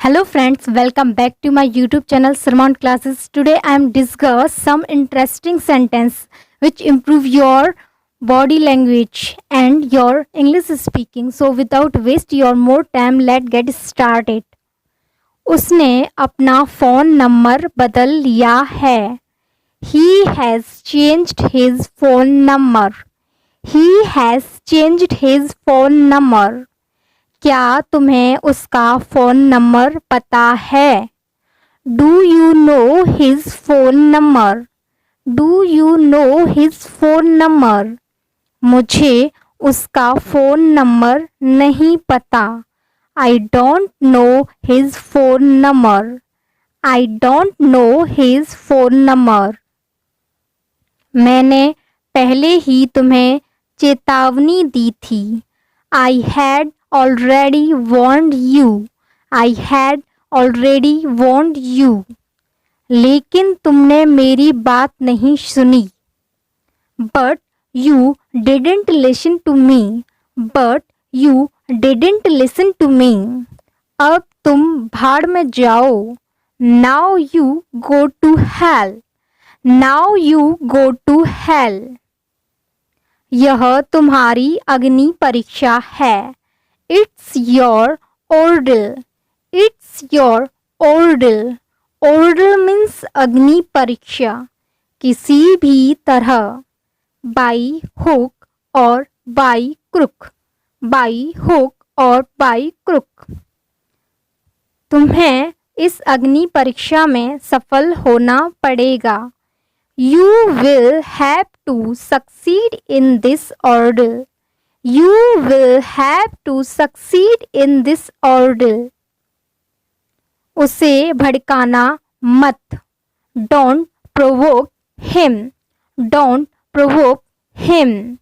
Hello friends, welcome back to my YouTube channel Sarman Classes. Today I am discuss some interesting sentence which improve your body language and your English speaking. So without waste your more time, let's get started. उसने अपना phone number बदल लिया है. He has changed his phone number. He has changed his phone number. क्या तुम्हें उसका phone number पता है? Do you know his phone number? Do you know his phone number? मुझे उसका फ़ोन नंबर नहीं पता. I don't know his phone number. I don't know his phone number. मैंने पहले ही तुम्हें चेतावनी दी थी. I had already warned you. I had already warned you. लेकिन तुमने मेरी बात नहीं सुनी. But you didn't listen to me. But you didn't listen to me. अब तुम भाड़ में जाओ. Now you go to hell. Now you go to hell. यह तुम्हारी अग्नि परीक्षा है. It's your ordeal. It's your ordeal. Ordeal means अग्नि परीक्षा. किसी भी तरह. By hook और by crook. By hook और by crook. तुम्हें इस अग्नि परीक्षा में सफल होना पड़ेगा. You will have to succeed in this ordeal. You will have to succeed in this ordeal. उसे भड़काना मत. Don't provoke him. Don't provoke him.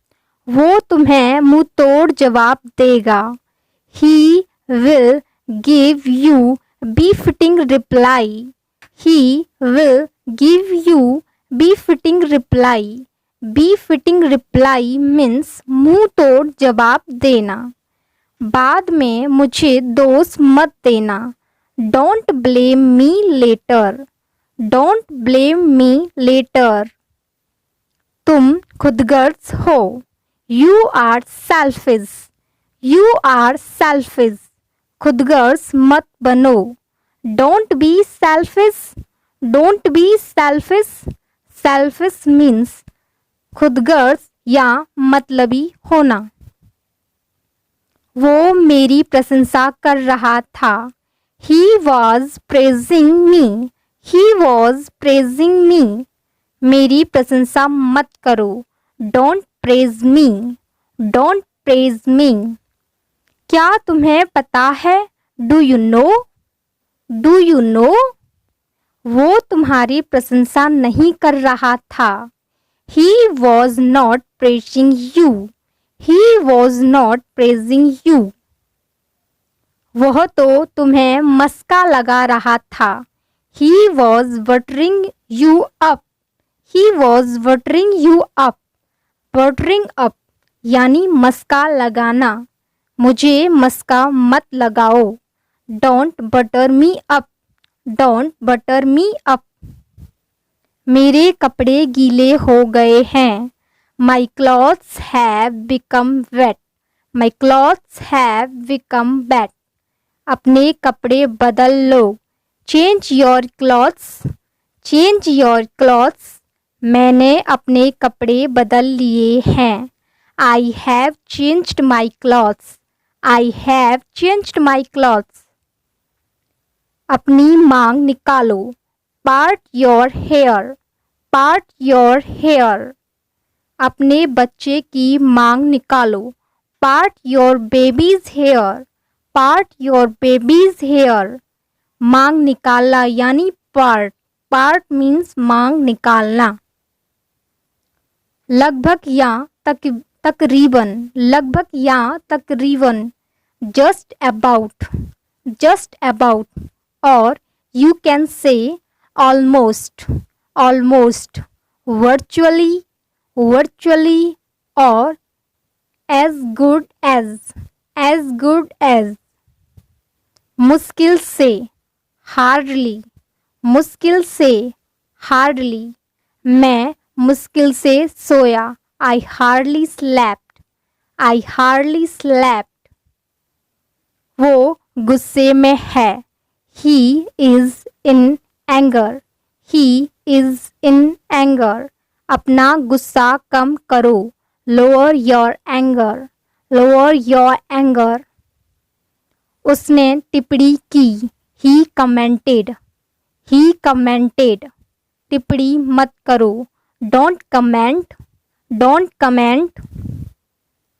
वो तुम्हें मुंह तोड़ जवाब देगा. He will give you befitting reply. He will give you befitting reply. befitting reply means मुंह तोड़ जवाब देना. बाद में मुझे दोष मत देना. Don't blame me later. Don't blame me later. तुम खुदगर्ज हो. You are selfish. You are selfish. खुदगर्ज मत बनो. Don't be selfish. Don't be selfish. Selfish means खुदगर्ज या मतलबी होना. वो मेरी प्रशंसा कर रहा था. He was praising me. He was praising me. मेरी प्रशंसा मत करो. Don't praise me. Don't praise me. क्या तुम्हें पता है? Do you know? Do you know? वो तुम्हारी प्रशंसा नहीं कर रहा था. He was not praising you. He was not praising you. वह तो तुम्हें मस्का लगा रहा था. He was buttering you up. He was buttering you up. Buttering up यानी मस्का लगाना. मुझे मस्का मत लगाओ. Don't butter me up. Don't butter me up. मेरे कपड़े गीले हो गए हैं. My clothes have become wet. My clothes have become wet. अपने कपड़े बदल लो. Change your clothes. Change your clothes. मैंने अपने कपड़े बदल लिए हैं. I have changed my clothes. I have changed my clothes. अपनी मांग निकालो. Part your hair. Part your hair. अपने बच्चे की मांग निकालो. Part your baby's hair. Part your baby's hair. मांग निकालना यानी part. Part means मांग निकालना. लगभग या तकरीबन. लगभग या तकरीबन. Just about. Just about. Or you can say almost. Almost. Virtually. Virtually. Or as good as. As good as. मुश्किल से, हार्डली, मुश्किल से, हार्डली। मैं मुश्किल से सोया, I hardly slept, I hardly slept. वो गुस्से में है, he is in anger, he is in anger. अपना गुस्सा कम करो, lower your anger, lower your anger. उसने टिप्पणी की, ही कमेंटेड, ही कमेंटेड। टिप्पणी मत करो, डोंट कमेंट, डोंट कमेंट।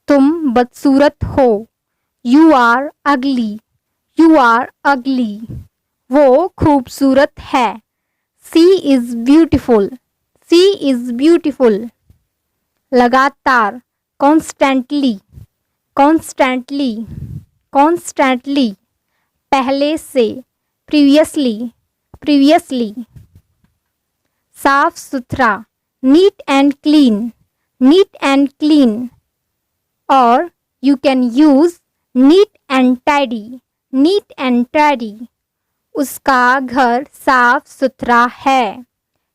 तुम बदसूरत हो, you are ugly, you are ugly. वो खूबसूरत है, she is beautiful, she is beautiful. लगातार, कॉन्स्टेंटली, कॉन्स्टेंटली, कॉन्स्टेंटली। पहले से, प्रीवियसली, प्रीवियसली। साफ सुथरा, neat and clean, neat and clean. और you can use neat and tidy, neat and tidy. उसका घर साफ सुथरा है,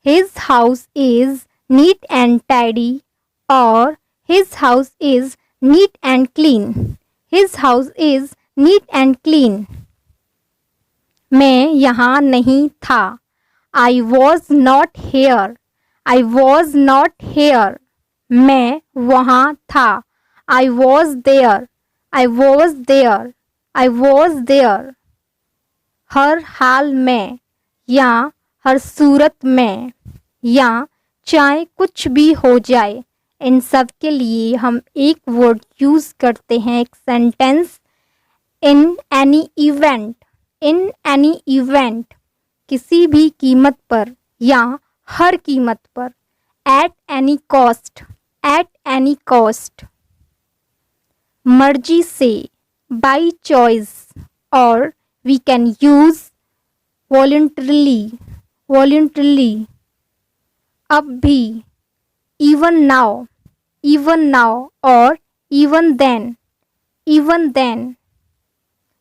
his house is neat and tidy. और his house is neat and clean, his house is neat and clean. मैं यहाँ नहीं था, I was not here, I was not here. मैं वहाँ था, I was there, I was there, I was there. हर हाल में, या हर सूरत में, या चाहे कुछ भी हो जाए, इन सब के लिए हम एक वर्ड यूज़ करते हैं, एक sentence. In any event, in any event. किसी भी कीमत पर या हर कीमत पर। At any cost, at any cost. मर्जी से, बाई चॉइस। और we can use voluntarily, voluntarily. अब भी, इवन नाउ, इवन नाउ। और इवन देन, इवन देन।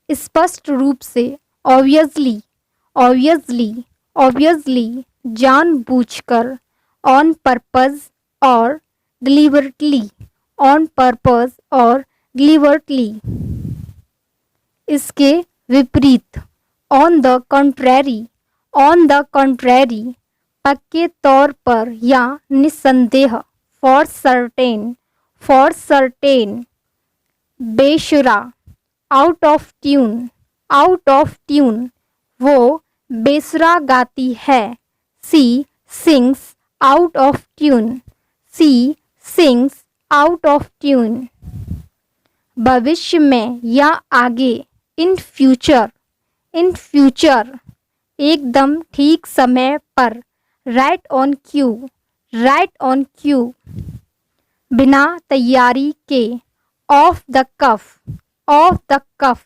स्पष्ट रूप से, ऑब्वियसली, ऑब्वियसली, ऑब्वियसली। जानबूझकर, ऑन पर्पस और डिलिबरेटली, ऑन पर्पस और डिलिबरेटली। इसके विपरीत, on the contrary, on the contrary. पक्के तौर पर या निस्संदेह, फॉर सर्टेन, फॉर सर्टेन। बेशुरा, out of tune, out of tune. वो बेसुरा गाती है, she sings out of tune, she sings out of tune. भविष्य में या आगे, इन फ्यूचर, इन फ्यूचर। एकदम ठीक समय पर, right on cue, right on cue. बिना तैयारी के, off the cuff, off the cuff.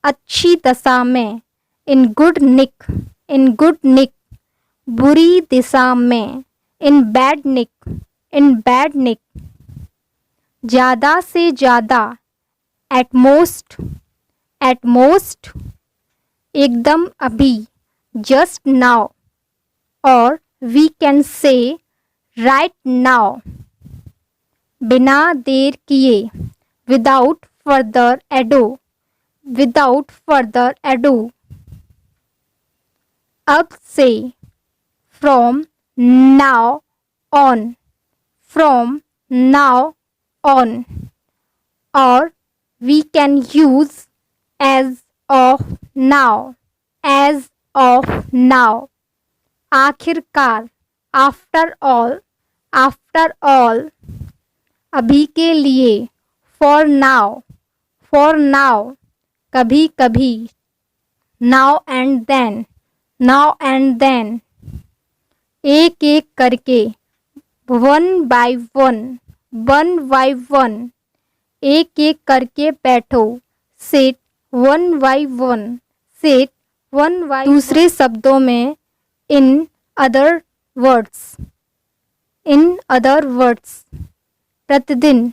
अच्छी दशा में, in good Nick, in good निक। बुरी दिशा में, in bad Nick, in bad निक। ज़्यादा से ज़्यादा, एट मोस्ट, एट मोस्ट। एकदम अभी, जस्ट नाउ। और we can say, right now. बिना देर किए, without further ado, without further ado. अब से, from now on, from now on. और we can use as of now, as of now। आखिरकार, after all, after all। अभी के लिए, for now, for now। कभी कभी, now and then, now and then। एक एक करके, one by one, one by one। एक एक करके बैठो, sit one by one, sit one by. दूसरे शब्दों में, in other words, in other words. प्रतिदिन,